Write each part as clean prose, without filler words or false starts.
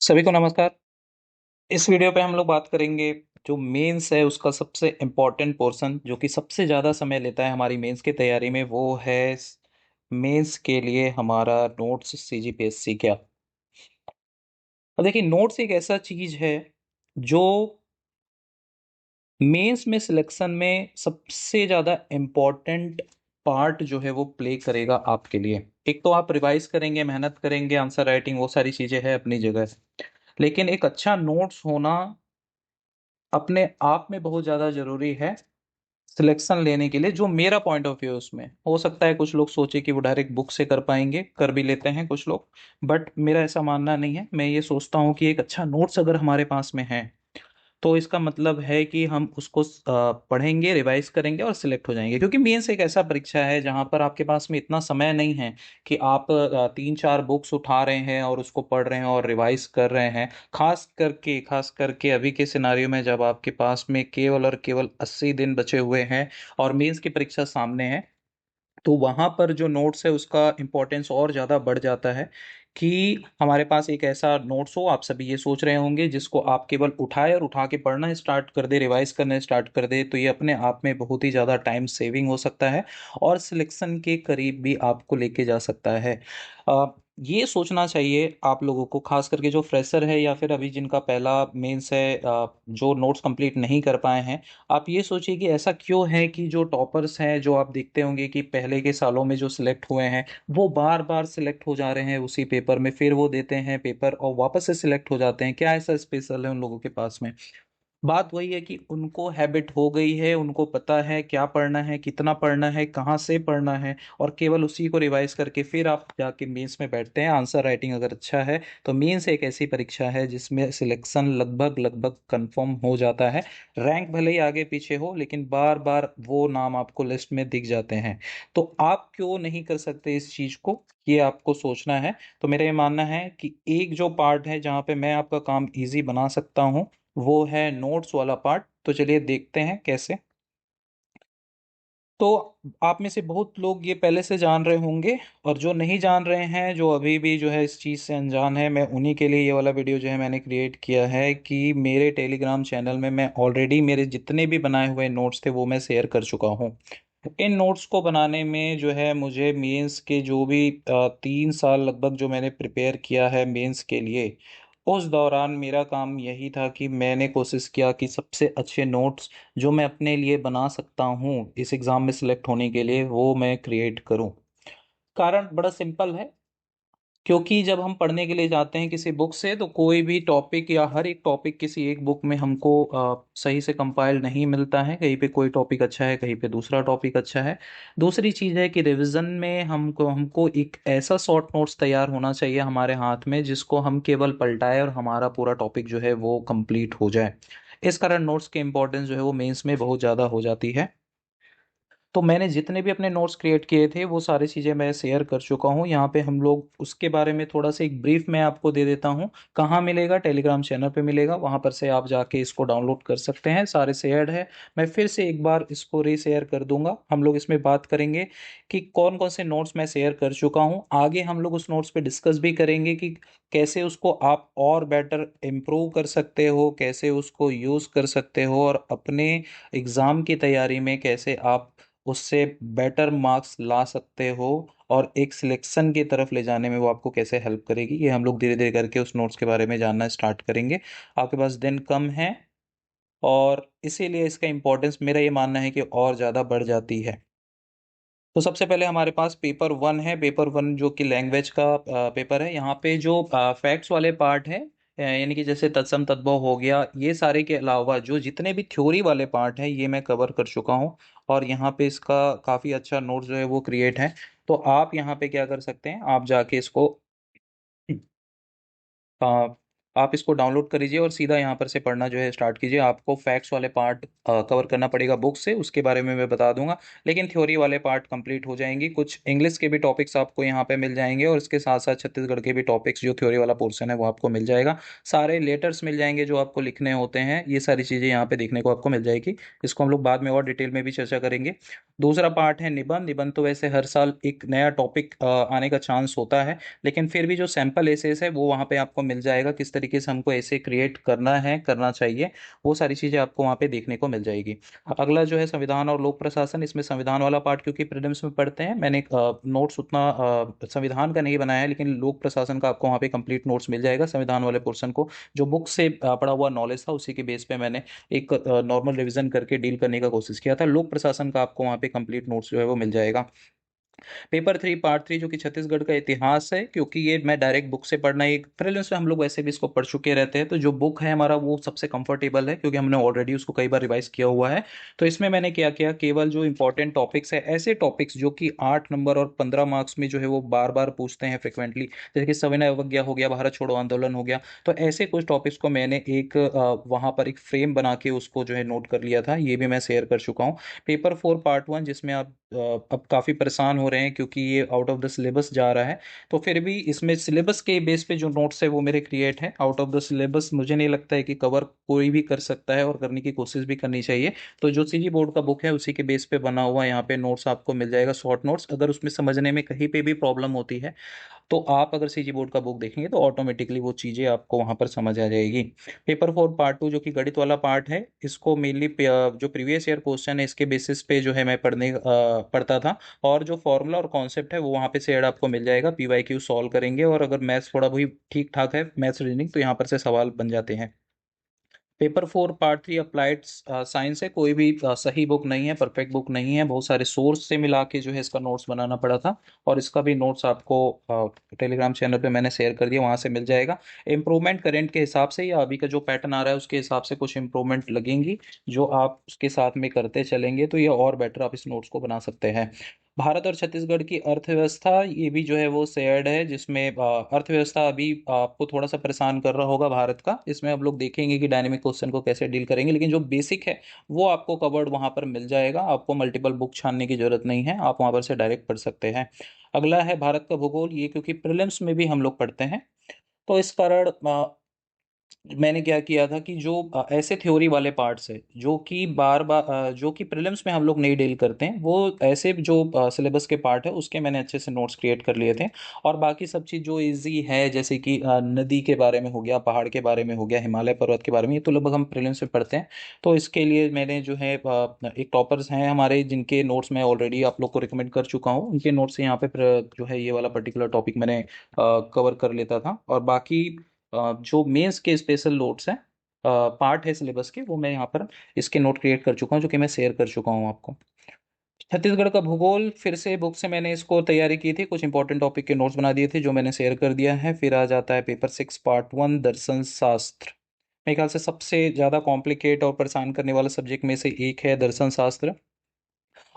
सभी को नमस्कार। इस वीडियो पे हम लोग बात करेंगे जो मेंस है उसका सबसे इम्पोर्टेंट पोर्शन जो कि सबसे ज़्यादा समय लेता है हमारी मेंस की तैयारी में, वो है मेंस के लिए हमारा नोट्स सीजीपीएससी क्या। अब देखिए, नोट्स एक ऐसा चीज है जो मेंस में सिलेक्शन में सबसे ज़्यादा इम्पोर्टेंट पार्ट जो है वो प्ले करेगा आपके लिए। एक तो आप रिवाइज करेंगे, मेहनत करेंगे, आंसर राइटिंग, वो सारी चीज़ें हैं अपनी जगह, लेकिन एक अच्छा नोट्स होना अपने आप में बहुत ज़्यादा ज़रूरी है सिलेक्शन लेने के लिए। जो मेरा पॉइंट ऑफ व्यू है उसमें, हो सकता है कुछ लोग सोचे कि वो डायरेक्ट बुक से कर पाएंगे, कर भी लेते हैं कुछ लोग, बट मेरा ऐसा मानना नहीं है। मैं ये सोचता हूँ कि एक अच्छा नोट्स अगर हमारे पास में है तो इसका मतलब है कि हम उसको पढ़ेंगे, रिवाइज करेंगे और सिलेक्ट हो जाएंगे। क्योंकि मेंस एक ऐसा परीक्षा है जहां पर आपके पास में इतना समय नहीं है कि आप तीन चार बुक्स उठा रहे हैं और उसको पढ़ रहे हैं और रिवाइज कर रहे हैं। खास करके अभी के सिनारियो में जब आपके पास में केवल और केवल 80 दिन बचे हुए हैं और मेंस की परीक्षा सामने है, तो वहां पर जो नोट्स है उसका इम्पोर्टेंस और ज़्यादा बढ़ जाता है कि हमारे पास एक ऐसा नोट्स हो। आप सभी ये सोच रहे होंगे जिसको आप केवल उठाए और उठा के पढ़ना स्टार्ट कर दे, रिवाइज करना स्टार्ट कर दे, तो ये अपने आप में बहुत ही ज़्यादा टाइम सेविंग हो सकता है और सिलेक्शन के करीब भी आपको लेके जा सकता है। अ, ये सोचना चाहिए आप लोगों को, खास करके जो फ्रेशर है या फिर अभी जिनका पहला मेंस है, जो नोट्स कंप्लीट नहीं कर पाए हैं। आप ये सोचिए कि ऐसा क्यों है कि जो टॉपर्स हैं, जो आप देखते होंगे कि पहले के सालों में जो सिलेक्ट हुए हैं, वो बार बार सिलेक्ट हो जा रहे हैं उसी पेपर में, फिर वो देते हैं पेपर और वापस से सिलेक्ट हो जाते हैं। क्या ऐसा स्पेशल है उन लोगों के पास में? बात वही है कि उनको हैबिट हो गई है, उनको पता है क्या पढ़ना है, कितना पढ़ना है, कहाँ से पढ़ना है, और केवल उसी को रिवाइज करके फिर आप जाके मेंस में बैठते हैं। आंसर राइटिंग अगर अच्छा है तो मेंस एक ऐसी परीक्षा है जिसमें सिलेक्शन लगभग लगभग कंफर्म हो जाता है। रैंक भले ही आगे पीछे हो, लेकिन बार बार वो नाम आपको लिस्ट में दिख जाते हैं। तो आप क्यों नहीं कर सकते इस चीज को, ये आपको सोचना है। तो मेरा ये मानना है कि एक जो पार्ट है जहाँ पे मैं आपका काम इजी बना सकता हूँ, वो है नोट्स वाला पार्ट। तो चलिए देखते हैं कैसे। तो आप में से बहुत लोग ये पहले से जान रहे होंगे, और जो नहीं जान रहे हैं, जो अभी भी जो है इस चीज़ से अनजान है, मैं उन्हीं के लिए ये वाला वीडियो जो है मैंने क्रिएट किया है कि मेरे टेलीग्राम चैनल में मैं ऑलरेडी मेरे जितने भी बनाए हुए नोट्स थे वो मैं शेयर कर चुका हूँ। इन नोट्स को बनाने में जो है मुझे मेंस के जो भी 3 साल लगभग जो मैंने प्रिपेयर किया है मेंस के लिए, उस दौरान मेरा काम यही था कि मैंने कोशिश किया कि सबसे अच्छे नोट्स जो मैं अपने लिए बना सकता हूँ इस एग्ज़ाम में सिलेक्ट होने के लिए, वो मैं क्रिएट करूँ। कारण बड़ा सिंपल है, क्योंकि जब हम पढ़ने के लिए जाते हैं किसी बुक से, तो कोई भी टॉपिक या हर एक टॉपिक किसी एक बुक में हमको सही से कंपाइल नहीं मिलता है। कहीं पे कोई टॉपिक अच्छा है, कहीं पे दूसरा टॉपिक अच्छा है। दूसरी चीज़ है कि रिवीजन में हमको हमको एक ऐसा शॉर्ट नोट्स तैयार होना चाहिए हमारे हाथ में जिसको हम केवल पलटाए और हमारा पूरा टॉपिक जो है वो कंप्लीट हो जाए। इस कारण नोट्स की इंपॉर्टेंस जो है वो मेंस में बहुत ज़्यादा हो जाती है। तो मैंने जितने भी अपने नोट्स क्रिएट किए थे वो सारी चीज़ें मैं शेयर कर चुका हूँ यहाँ पे। हम लोग उसके बारे में थोड़ा सा एक ब्रीफ मैं आपको दे देता हूँ। कहाँ मिलेगा? टेलीग्राम चैनल पे मिलेगा, वहाँ पर से आप जाके इसको डाउनलोड कर सकते हैं। सारे शेयर्ड है, मैं फिर से एक बार इसको रीशेयर कर दूंगा। हम लोग इसमें बात करेंगे कि कौन कौन से नोट्स मैं शेयर कर चुका हूँ। आगे हम लोग उस नोट्स पे डिस्कस भी करेंगे कि कैसे उसको आप और बेटर इम्प्रूव कर सकते हो, कैसे उसको यूज़ कर सकते हो, और अपने एग्ज़ाम की तैयारी में कैसे आप उससे बेटर मार्क्स ला सकते हो, और एक सिलेक्शन की तरफ ले जाने में वो आपको कैसे हेल्प करेगी। ये हम लोग धीरे धीरे करके उस नोट्स के बारे में जानना स्टार्ट करेंगे। आपके पास दिन कम है और इसीलिए इसका इम्पोर्टेंस मेरा ये मानना है कि और ज़्यादा बढ़ जाती है। तो सबसे पहले हमारे पास पेपर वन है। पेपर वन जो कि लैंग्वेज का पेपर है। यहाँ पे जो फैक्ट्स वाले पार्ट है, यानी कि जैसे तत्सम तद्भव हो गया, ये सारे के अलावा जो जितने भी थ्योरी वाले पार्ट हैं ये मैं कवर कर चुका हूँ। और यहाँ पे इसका काफ़ी अच्छा नोट्स जो है वो क्रिएट है। तो आप यहाँ पे क्या कर सकते हैं, आप जाके इसको आ, आप इसको डाउनलोड कर लीजिए और सीधा यहाँ पर से पढ़ना जो है स्टार्ट कीजिए। आपको फैक्ट्स वाले पार्ट कवर करना पड़ेगा बुक से, उसके बारे में मैं बता दूंगा, लेकिन थ्योरी वाले पार्ट कंप्लीट हो जाएंगी। कुछ इंग्लिश के भी टॉपिक्स आपको यहाँ पे मिल जाएंगे और इसके साथ साथ छत्तीसगढ़ के भी टॉपिक्स, जो थ्योरी वाला पोर्शन है वो आपको मिल जाएगा। सारे लेटर्स मिल जाएंगे जो आपको लिखने होते हैं, ये सारी चीज़ें यहाँ पे देखने को आपको मिल जाएगी। इसको हम लोग बाद में और डिटेल में भी चर्चा करेंगे। दूसरा पार्ट है निबंध। निबंध तो वैसे हर साल एक नया टॉपिक आने का चांस होता है, लेकिन फिर भी जो सैंपल एसेस है वो वहाँ पे आपको मिल जाएगा, किस तरीके तरीके से हमको ऐसे क्रिएट करना है, करना चाहिए, वो सारी चीज़ें आपको वहाँ पे देखने को मिल जाएगी। अगला जो है संविधान और लोक प्रशासन, इसमें संविधान वाला पार्ट क्योंकि प्रीलिम्स में पढ़ते हैं, मैंने नोट्स उतना संविधान का नहीं बनाया है, लेकिन लोक प्रशासन का आपको वहाँ पे कंप्लीट नोट्स मिल जाएगा। संविधान वाले पोर्शन को जो बुक से पढ़ा हुआ नॉलेज था उसी के बेस पे मैंने एक नॉर्मल रिवीजन करके डील करने का कोशिश किया था। लोक प्रशासन का आपको वहाँ पे कंप्लीट नोट्स जो है वो मिल जाएगा। पेपर 3 पार्ट 3 जो कि छत्तीसगढ़ का इतिहास है, क्योंकि ये मैं डायरेक्ट बुक से पढ़ना, एक प्रीलिम्स में हम लोग वैसे भी इसको पढ़ चुके रहते हैं, तो जो बुक है हमारा वो सबसे कंफर्टेबल है क्योंकि हमने ऑलरेडी उसको कई बार रिवाइज किया हुआ है। तो इसमें मैंने क्या किया, केवल जो इंपॉर्टेंट टॉपिक्स है, ऐसे टॉपिक्स जो कि 8 नंबर और 15 मार्क्स में जो है वो बार बार पूछते हैं फ्रिक्वेंटली, जैसे कि सविनय अवज्ञा हो गया, भारत छोड़ो आंदोलन हो गया, तो ऐसे कुछ टॉपिक्स को मैंने एक वहां पर एक फ्रेम बना के उसको जो है नोट कर लिया था, ये भी मैं शेयर कर चुका हूँ। पेपर 4 पार्ट 1 जिसमें आप अब काफ़ी परेशान हो रहे हैं क्योंकि ये आउट ऑफ द सिलेबस जा रहा है, तो फिर भी इसमें सिलेबस के बेस पे जो नोट्स है वो मेरे क्रिएट हैं। आउट ऑफ द सिलेबस मुझे नहीं लगता है कि कवर कोई भी कर सकता है, और करने की कोशिश भी करनी चाहिए। तो जो सीजी बोर्ड का बुक है उसी के बेस पे बना हुआ यहाँ पे नोट्स आपको मिल जाएगा, शॉर्ट नोट्स। अगर उसमें समझने में कहीं पे भी प्रॉब्लम होती है तो आप अगर सीजी बोर्ड का बुक देखेंगे तो ऑटोमेटिकली वो चीज़ें आपको वहाँ पर समझ आ जाएगी। पेपर 4 पार्ट 2 जो कि गणित वाला पार्ट है, इसको मेनली जो प्रीवियस ईयर क्वेश्चन है इसके बेसिस पे जो है मैं पढ़ता था, और जो फॉर्मूला और कॉन्सेप्ट है वो वहाँ पे शेयर्ड आपको मिल जाएगा। पीवाईक्यू सॉल्व करेंगे, और अगर मैथ्स थोड़ा भी ठीक ठाक है, मैथ्स रीजनिंग, तो यहाँ पर से सवाल बन जाते हैं। पेपर 4 पार्ट 3 अप्लाइड साइंस है, कोई भी सही बुक नहीं है, परफेक्ट बुक नहीं है, बहुत सारे सोर्स से मिला के जो है इसका नोट्स बनाना पड़ा था, और इसका भी नोट्स आपको टेलीग्राम चैनल पे मैंने शेयर कर दिया, वहां से मिल जाएगा। इम्प्रूवमेंट करेंट के हिसाब से या अभी का जो पैटर्न आ रहा है उसके हिसाब से कुछ इम्प्रूवमेंट लगेंगी, जो आप उसके साथ में करते चलेंगे तो ये और बेटर आप इस नोट्स को बना सकते हैं। भारत और छत्तीसगढ़ की अर्थव्यवस्था, ये भी जो है वो शेयर्ड है, जिसमें अर्थव्यवस्था अभी आपको थोड़ा सा परेशान कर रहा होगा भारत का। इसमें हम लोग देखेंगे कि डायनेमिक क्वेश्चन को कैसे डील करेंगे, लेकिन जो बेसिक है वो आपको कवर्ड वहां पर मिल जाएगा, आपको मल्टीपल बुक छानने की जरूरत नहीं है, आप वहां पर से डायरेक्ट पढ़ सकते हैं। अगला है भारत का भूगोल, ये क्योंकि प्रीलिम्स में भी हम लोग पढ़ते हैं, तो इस कारण मैंने क्या किया था कि जो ऐसे थ्योरी वाले पार्ट्स है जो कि बार बार जो कि प्रीलिम्स में हम लोग नहीं डील करते हैं, वो ऐसे जो सिलेबस के पार्ट है उसके मैंने अच्छे से नोट्स क्रिएट कर लिए थे। और बाकी सब चीज़ जो इजी है, जैसे कि नदी के बारे में हो गया, पहाड़ के बारे में हो गया, हिमालय पर्वत के बारे में, ये तो लगभग हम प्रीलिम्स में पढ़ते हैं। तो इसके लिए मैंने जो है एक टॉपर्स हैं हमारे जिनके नोट्स मैं ऑलरेडी आप लोग को रिकमेंड कर चुका हूँ, उनके नोट्स से यहाँ पे जो है ये वाला पर्टिकुलर टॉपिक मैंने कवर कर लेता था। और बाकी जो मेंस के स्पेशल नोट्स हैं, पार्ट है सिलेबस के, वो मैं यहाँ पर इसके नोट क्रिएट कर चुका हूँ, जो कि मैं शेयर कर चुका हूँ आपको। छत्तीसगढ़ का भूगोल फिर से बुक से मैंने इसको तैयारी की थी, कुछ इंपॉर्टेंट टॉपिक के नोट्स बना दिए थे जो मैंने शेयर कर दिया है। फिर आ जाता है पेपर 6 पार्ट 1 दर्शन शास्त्र। मेरे ख्याल से सबसे ज़्यादा कॉम्प्लिकेट और परेशान करने वाला सब्जेक्ट में से एक है दर्शन शास्त्र।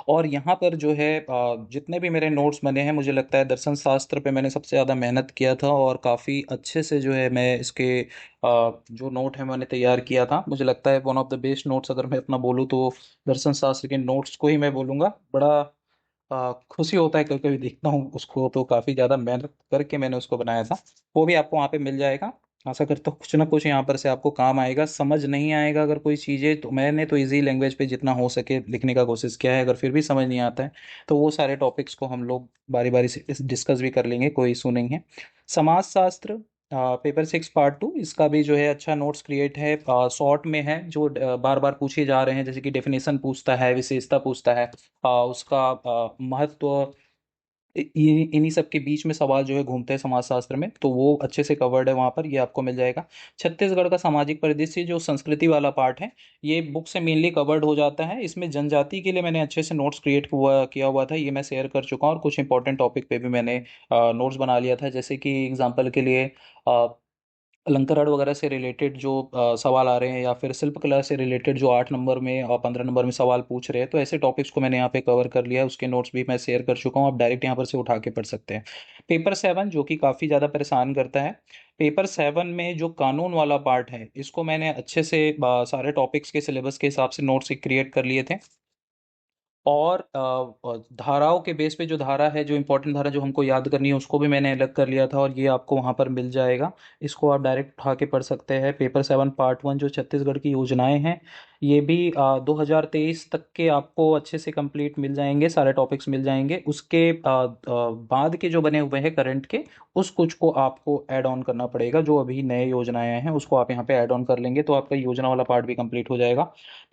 और यहाँ पर जो है जितने भी मेरे नोट्स बने हैं, मुझे लगता है दर्शन शास्त्र पे मैंने सबसे ज़्यादा मेहनत किया था, और काफ़ी अच्छे से जो है मैं इसके जो नोट है मैंने तैयार किया था। मुझे लगता है one of the best notes अगर मैं अपना बोलूँ तो दर्शन शास्त्र के नोट्स को ही मैं बोलूँगा। बड़ा खुशी होता है कभी कभी देखता हूँ उसको, तो काफ़ी ज़्यादा मेहनत करके मैंने उसको बनाया था। वो भी आपको वहाँ पे मिल जाएगा। आशा करता हूँ कुछ ना कुछ यहाँ पर से आपको काम आएगा। समझ नहीं आएगा अगर कोई चीज़ें, तो मैंने तो इजी लैंग्वेज पे जितना हो सके लिखने का कोशिश किया है, अगर फिर भी समझ नहीं आता है तो वो सारे टॉपिक्स को हम लोग बारी बारी से डिस्कस भी कर लेंगे, कोई इशू नहीं है। समाजशास्त्र पेपर 6 पार्ट 2, इसका भी जो है अच्छा नोट्स क्रिएट है, शॉर्ट में है, जो बार बार पूछे जा रहे हैं, जैसे कि डेफिनेशन पूछता है, विशेषता पूछता है, उसका महत्व, इन्हीं सब के बीच में सवाल जो है घूमते हैं समाजशास्त्र में, तो वो अच्छे से कवर्ड है वहाँ पर, ये आपको मिल जाएगा। छत्तीसगढ़ का सामाजिक परिदृश्य जो संस्कृति वाला पार्ट है, ये बुक से मेनली कवर्ड हो जाता है। इसमें जनजाति के लिए मैंने अच्छे से नोट्स क्रिएट किया हुआ था, ये मैं शेयर कर चुका हूँ, और कुछ इंपॉर्टेंट टॉपिक पे भी मैंने नोट्स बना लिया था, जैसे कि एग्जाम्पल के लिए अलंकरण वगैरह से रिलेटेड जो सवाल आ रहे हैं, या फिर शिल्पकला से रिलेटेड जो 8 नंबर में और 15 नंबर में सवाल पूछ रहे हैं, तो ऐसे टॉपिक्स को मैंने यहाँ पे कवर कर लिया है, उसके नोट्स भी मैं शेयर कर चुका हूँ, आप डायरेक्ट यहाँ पर से उठा के पढ़ सकते हैं। पेपर 7 जो कि काफ़ी ज़्यादा परेशान करता है, पेपर 7 में जो कानून वाला पार्ट है, इसको मैंने अच्छे से सारे टॉपिक्स के सिलेबस के हिसाब से नोट्स क्रिएट कर लिए थे। और धाराओं के बेस पे जो धारा है, जो इंपॉर्टेंट धारा जो हमको याद करनी है, उसको भी मैंने अलग कर लिया था और ये आपको वहाँ पर मिल जाएगा। इसको आप डायरेक्ट उठा के पढ़ सकते हैं। पेपर 7 पार्ट 1 जो छत्तीसगढ़ की योजनाएं हैं, ये भी 2023 तक के आपको अच्छे से कंप्लीट मिल जाएंगे, सारे टॉपिक्स मिल जाएंगे। उसके बाद के जो बने हुए हैं करंट के, उस कुछ को आपको ऐड ऑन करना पड़ेगा। जो अभी नए योजनाएं हैं उसको आप यहाँ पे ऐड ऑन कर लेंगे तो आपका योजना वाला पार्ट भी कंप्लीट हो जाएगा।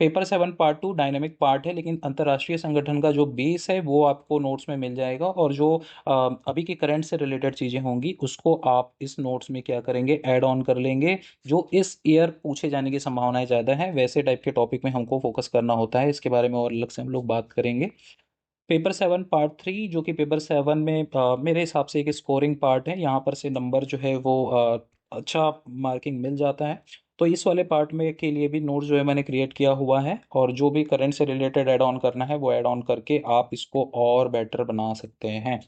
पेपर 7 पार्ट 2 डायनेमिक पार्ट है, लेकिन अंतर्राष्ट्रीय संगठन का जो बेस है वो आपको नोट्स में मिल जाएगा। और जो अभी की करंट से रिलेटेड चीज़ें होंगी उसको आप इस नोट्स में क्या करेंगे, ऐड ऑन कर लेंगे। जो इस ईयर पूछे जाने की संभावनाएं ज़्यादा है, वैसे टाइप के टॉपिक में हमको फोकस करना होता है। इसके बारे में और अलग से हम लोग बात करेंगे। पेपर 7 पार्ट 3 जो कि पेपर 7 में मेरे हिसाब से एक स्कोरिंग पार्ट है, यहाँ पर से नंबर जो है वो अच्छा मार्किंग मिल जाता है। तो इस वाले पार्ट में के लिए भी नोट्स जो है मैंने क्रिएट किया हुआ है, और जो भी करंट से रिलेटेड ऐड ऑन करना है वो ऐड ऑन करके आप इसको और बेटर बना सकते हैं।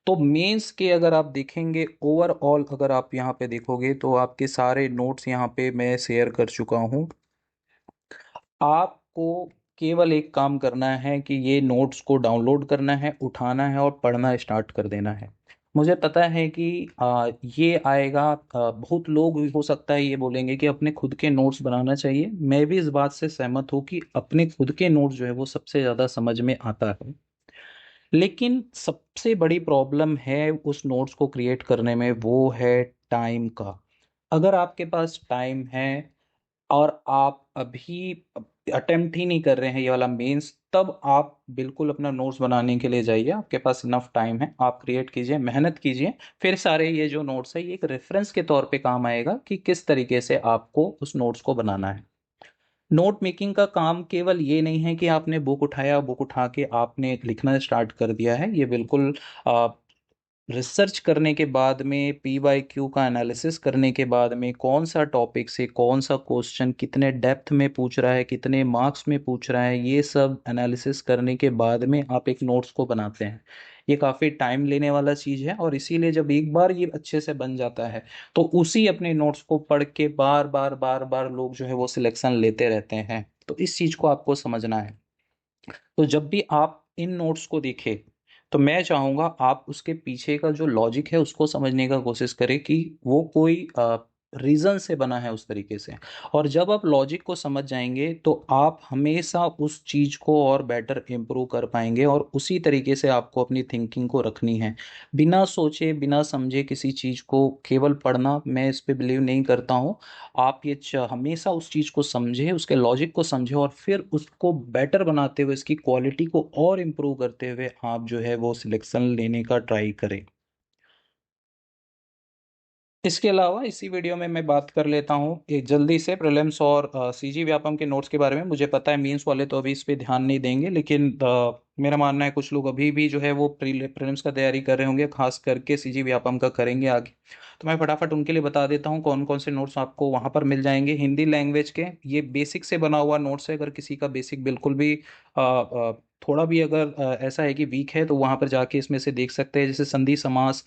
तो मेंस के अगर आप देखेंगे ओवरऑल, अगर आप यहाँ पे देखोगे तो आपके सारे नोट्स यहाँ पे मैं शेयर कर चुका हूँ। आपको केवल एक काम करना है कि ये नोट्स को डाउनलोड करना है, उठाना है और पढ़ना स्टार्ट कर देना है। मुझे पता है कि ये आएगा, बहुत लोग हो सकता है ये बोलेंगे कि अपने खुद के नोट्स बनाना चाहिए। मैं भी इस बात से सहमत हूँ कि अपने खुद के नोट्स जो है वो सबसे ज़्यादा समझ में आता है। लेकिन सबसे बड़ी प्रॉब्लम है उस नोट्स को क्रिएट करने में, वो है टाइम का। अगर आपके पास टाइम है और आप अभी अटेम्प्ट ही नहीं कर रहे हैं ये वाला मेंस, तब आप बिल्कुल अपना नोट्स बनाने के लिए जाइए। आपके पास इनफ टाइम है, आप क्रिएट कीजिए, मेहनत कीजिए। फिर सारे ये जो नोट्स है ये एक रेफरेंस के तौर पे काम आएगा कि किस तरीके से आपको उस नोट्स को बनाना है। नोट मेकिंग का काम केवल ये नहीं है कि आपने बुक उठाया, बुक उठा के आपने लिखना स्टार्ट कर दिया है। ये बिल्कुल रिसर्च करने के बाद में, पी वाई क्यू का एनालिसिस करने के बाद में, कौन सा टॉपिक से कौन सा क्वेश्चन कितने डेप्थ में पूछ रहा है, कितने मार्क्स में पूछ रहा है, ये सब एनालिसिस करने के बाद में आप एक नोट्स को बनाते हैं। ये काफ़ी टाइम लेने वाला चीज़ है, और इसीलिए जब एक बार ये अच्छे से बन जाता है तो उसी अपने नोट्स को पढ़ के बार बार बार बार लोग जो है वो सिलेक्शन लेते रहते हैं। तो इस चीज़ को आपको समझना है। तो जब भी आप इन नोट्स को देखें तो मैं चाहूंगा आप उसके पीछे का जो लॉजिक है उसको समझने का कोशिश करें कि वो कोई रीजन से बना है उस तरीके से। और जब आप लॉजिक को समझ जाएंगे तो आप हमेशा उस चीज को और बेटर इम्प्रूव कर पाएंगे, और उसी तरीके से आपको अपनी थिंकिंग को रखनी है। बिना सोचे बिना समझे किसी चीज को केवल पढ़ना, मैं इस पे बिलीव नहीं करता हूँ। आप ये हमेशा उस चीज को समझे, उसके लॉजिक को समझे, और फिर उसको बेटर बनाते हुए, इसकी क्वालिटी को और इम्प्रूव करते हुए आप जो है वो सिलेक्शन लेने का ट्राई करें। इसके अलावा इसी वीडियो में मैं बात कर लेता हूँ एक जल्दी से प्रीलिम्स और सीजी व्यापम के नोट्स के बारे में। मुझे पता है मींस वाले तो अभी इस पे ध्यान नहीं देंगे, लेकिन मेरा मानना है कुछ लोग अभी भी जो है वो प्रीलिम्स का तैयारी कर रहे होंगे, खास करके सीजी व्यापम का करेंगे आगे। तो मैं फटाफट उनके लिए बता देता हूँ कौन कौन से नोट्स आपको वहाँ पर मिल जाएंगे। हिंदी लैंग्वेज के ये बेसिक से बना हुआ नोट्स है। अगर किसी का बेसिक बिल्कुल भी थोड़ा भी अगर ऐसा है कि वीक है, तो वहाँ पर जाके इसमें से देख सकते हैं। जैसे संधि समास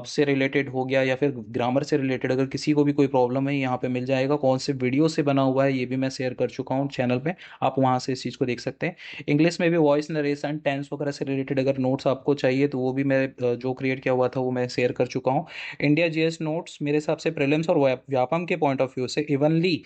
से रिलेटेड हो गया, या फिर ग्रामर से रिलेटेड अगर किसी को भी कोई प्रॉब्लम है, यहाँ पे मिल जाएगा। कौन से वीडियो से बना हुआ है ये भी मैं शेयर कर चुका हूँ चैनल पे, आप वहाँ से इस चीज़ को देख सकते हैं। इंग्लिश में भी वॉइस नरेशन, टेंस वगैरह से रिलेटेड अगर नोट्स आपको चाहिए तो वो भी मैं जो क्रिएट किया हुआ था वो मैं शेयर कर चुका हूँ। इंडिया जीएस नोट्स मेरे हिसाब से प्रीलिम्स और व्यापम के पॉइंट ऑफ व्यू से इवनली,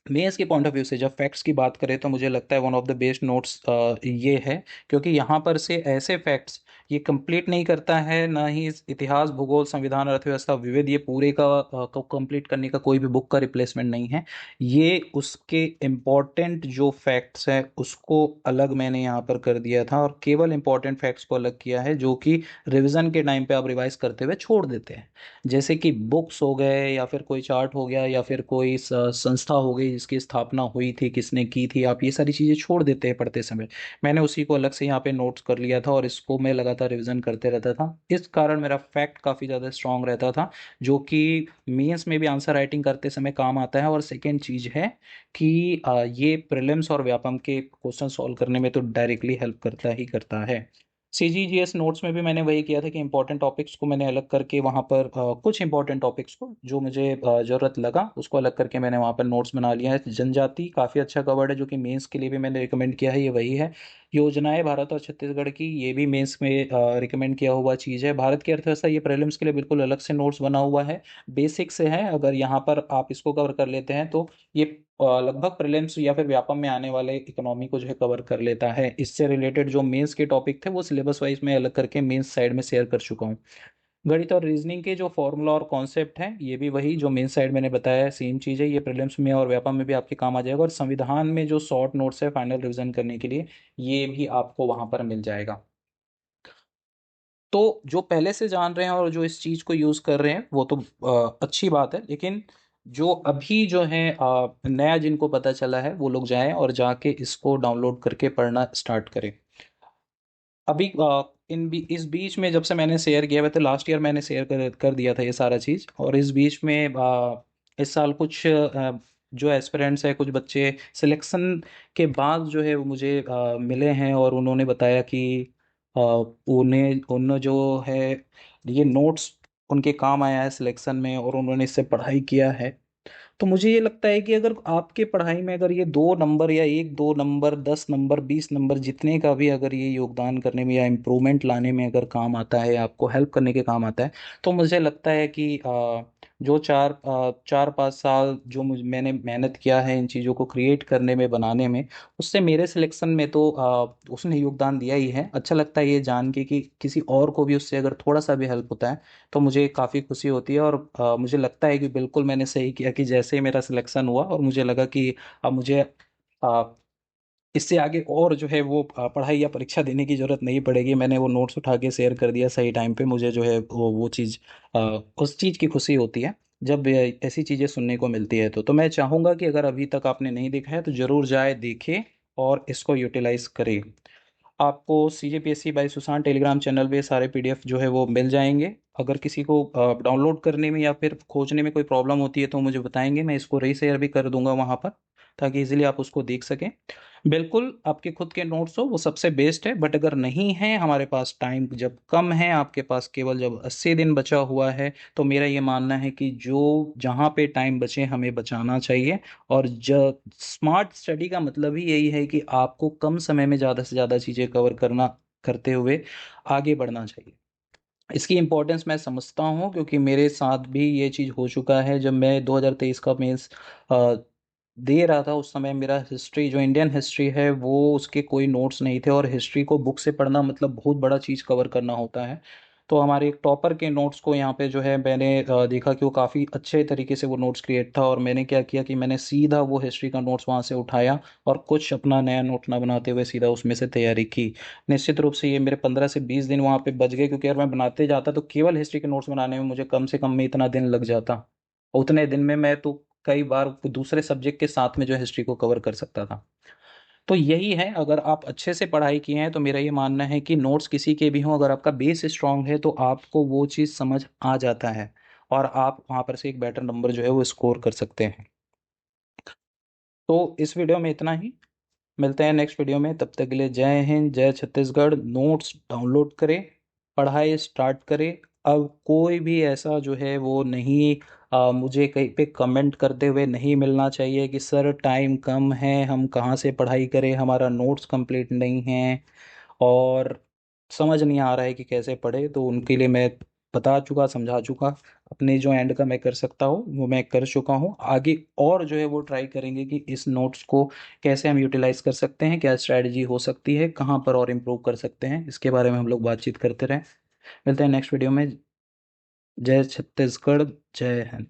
मेंस के पॉइंट ऑफ व्यू से जब फैक्ट्स की बात करें तो मुझे लगता है one of the best notes ये है। क्योंकि यहाँ पर से ऐसे फैक्ट्स ये कंप्लीट नहीं करता है, ना ही इतिहास, भूगोल, संविधान, अर्थव्यवस्था, विविध, ये पूरे का को कंप्लीट करने का कोई भी बुक का रिप्लेसमेंट नहीं है। ये उसके इम्पॉर्टेंट जो फैक्ट्स हैं उसको अलग मैंने यहाँ पर कर दिया था, और केवल इम्पॉर्टेंट फैक्ट्स को अलग किया है जो कि रिवीजन के टाइम पे आप रिवाइज करते हुए छोड़ देते हैं। जैसे कि बुक्स हो गए, या फिर कोई चार्ट हो गया, या फिर कोई संस्था हो गई जिसकी स्थापना हुई थी, किसने की थी, आप ये सारी चीज़ें छोड़ देते हैं पढ़ते समय। मैंने उसी को अलग से यहाँ पे नोट्स कर लिया था और इसको मैं लगातार रिवीजन करते रहता था। इस कारण मेरा फैक्ट काफ़ी ज़्यादा स्ट्रांग रहता था, जो कि मेंस में भी आंसर राइटिंग करते समय काम आता है। और सेकेंड चीज़ है कि ये प्रीलिम्स और व्यापम के क्वेश्चन सॉल्व करने में तो डायरेक्टली हेल्प करता ही करता है। CGGS नोट्स में भी मैंने वही किया था कि इंपॉर्टेंट टॉपिक्स को मैंने अलग करके वहाँ पर कुछ इंपॉर्टेंट टॉपिक्स को जो मुझे ज़रूरत लगा उसको अलग करके मैंने वहाँ पर नोट्स बना लिया है। जनजाति काफ़ी अच्छा कवर्ड है, जो कि मेंस के लिए भी मैंने रिकमेंड किया है, ये वही है। योजनाएं भारत और छत्तीसगढ़ की, ये भी मेंस में रिकमेंड किया हुआ चीज़ है। भारत की अर्थव्यवस्था, ये प्रीलिम्स के लिए बिल्कुल अलग से नोट्स बना हुआ है, बेसिक से है। अगर यहाँ पर आप इसको कवर कर लेते हैं तो ये लगभग प्रीलिम्स या फिर व्यापम में आने वाले इकोनॉमी को जो है कवर कर लेता है। इससे रिलेटेड जो मेंस के टॉपिक थे वो सिलेबस वाइज में अलग करके मेंस साइड में शेयर कर चुका हूँ। गणित और रीजनिंग के जो फॉर्मूला और कॉन्सेप्ट हैं, ये भी वही जो मेंस साइड मैंने बताया है, सेम चीज़ है। ये प्रीलिम्स में और व्यापम में भी आपके काम आ जाएगा। और संविधान में जो शॉर्ट नोट्स है फाइनल रिवीजन करने के लिए, ये भी आपको वहां पर मिल जाएगा। तो जो पहले से जान रहे हैं और जो इस चीज़ को यूज़ कर रहे हैं वो तो अच्छी बात है, लेकिन जो अभी जो है नया जिनको पता चला है वो लोग जाएं और जाके इसको डाउनलोड करके पढ़ना स्टार्ट करें। अभी इस बीच में जब से मैंने शेयर किया, वैसे लास्ट ईयर मैंने शेयर कर दिया था ये सारा चीज़, और इस बीच में इस साल कुछ जो एस्पिरेंट्स है, कुछ बच्चे सिलेक्शन के बाद जो है वो मुझे मिले हैं और उन्होंने बताया कि उन्हें उन्होंने जो है ये नोट्स उनके काम आया है सिलेक्शन में और उन्होंने इससे पढ़ाई किया है। तो मुझे ये लगता है कि अगर आपके पढ़ाई में अगर ये 2 नंबर या 1 2 नंबर 10 नंबर 20 नंबर जितने का भी अगर ये योगदान करने में या इम्प्रूवमेंट लाने में अगर काम आता है, आपको हेल्प करने के काम आता है, तो मुझे लगता है कि जो 4 5 साल जो मैंने मेहनत किया है इन चीज़ों को क्रिएट करने में, बनाने में, उससे मेरे सिलेक्शन में तो उसने योगदान दिया ही है। अच्छा लगता है ये जान के कि किसी और को भी उससे अगर थोड़ा सा भी हेल्प होता है तो मुझे काफ़ी खुशी होती है। और मुझे लगता है कि बिल्कुल मैंने सही किया कि जैसे ही मेरा सिलेक्शन हुआ और मुझे लगा कि अब मुझे अ, इससे आगे और जो है वो पढ़ाई या परीक्षा देने की जरूरत नहीं पड़ेगी, मैंने वो नोट्स उठा के शेयर कर दिया सही टाइम पे, मुझे जो है वो चीज़ उस चीज़ की खुशी होती है जब ऐसी चीज़ें सुनने को मिलती है। तो मैं चाहूँगा कि अगर अभी तक आपने नहीं देखा है तो ज़रूर जाए, देखे और इसको यूटिलाइज करे। आपको CGPSC by Sushant Telegram channel पे सारे PDF जो है वो मिल जाएंगे। अगर किसी को डाउनलोड करने में या फिर खोजने में कोई प्रॉब्लम होती है तो मुझे बताएंगे, मैं इसको रीशेयर भी कर दूंगा वहाँ पर, ताकि इजीली आप उसको देख सकें। बिल्कुल आपके खुद के नोट्स हो वो सबसे बेस्ट है, बट अगर नहीं है, हमारे पास टाइम जब कम है, आपके पास केवल जब 80 दिन बचा हुआ है, तो मेरा ये मानना है कि जो जहाँ पे टाइम बचे हमें बचाना चाहिए। और जो स्मार्ट स्टडी का मतलब ही यही है कि आपको कम समय में ज़्यादा से ज़्यादा चीज़ें कवर करना करते हुए आगे बढ़ना चाहिए। इसकी इम्पोर्टेंस मैं समझता हूँ क्योंकि मेरे साथ भी ये चीज़ हो चुका है। जब मैं 2023 का मेंस दे रहा था, उस समय मेरा हिस्ट्री, जो इंडियन हिस्ट्री है, वो उसके कोई नोट्स नहीं थे, और हिस्ट्री को बुक से पढ़ना मतलब बहुत बड़ा चीज़ कवर करना होता है। तो हमारे एक टॉपर के नोट्स को यहाँ पे जो है मैंने देखा कि वो काफ़ी अच्छे तरीके से वो नोट्स क्रिएट था, और मैंने क्या किया कि मैंने सीधा वो हिस्ट्री का नोट्स वहाँ से उठाया और कुछ अपना नया नोट ना बनाते हुए सीधा उसमें से तैयारी की। निश्चित रूप से ये मेरे 15 से 20 दिन वहाँ पे बच गए, क्योंकि अगर मैं बनाते जाता तो केवल हिस्ट्री के नोट्स बनाने में मुझे कम से कम में इतना दिन लग जाता। उतने दिन में मैं तो कई बार दूसरे सब्जेक्ट के साथ में जो हिस्ट्री को कवर कर सकता था। तो यही है, अगर आप अच्छे से पढ़ाई किए हैं तो मेरा ये मानना है कि नोट्स किसी के भी हों, अगर आपका बेस स्ट्रांग है तो आपको वो चीज़ समझ आ जाता है और आप वहाँ पर से एक बेटर नंबर जो है वो स्कोर कर सकते हैं। तो इस वीडियो में इतना ही, मिलते हैं नेक्स्ट वीडियो में। तब तक के लिए जय हिंद, जय छत्तीसगढ़। नोट्स डाउनलोड करें, पढ़ाई स्टार्ट करें। अब कोई भी ऐसा जो है वो नहीं, मुझे कहीं पे कमेंट करते हुए नहीं मिलना चाहिए कि सर टाइम कम है, हम कहाँ से पढ़ाई करें, हमारा नोट्स कंप्लीट नहीं है और समझ नहीं आ रहा है कि कैसे पढ़े। तो उनके लिए मैं बता चुका, समझा चुका, अपने जो एंड का मैं कर सकता हूँ वो मैं कर चुका हूँ। आगे और जो है वो ट्राई करेंगे कि इस नोट्स को कैसे हम यूटिलाइज कर सकते हैं, क्या स्ट्रैटेजी हो सकती है, कहाँ पर और इम्प्रूव कर सकते हैं, इसके बारे में हम लोग बातचीत करते रहें। मिलते हैं नेक्स्ट वीडियो में। जय छत्तीसगढ़, जय हिंद।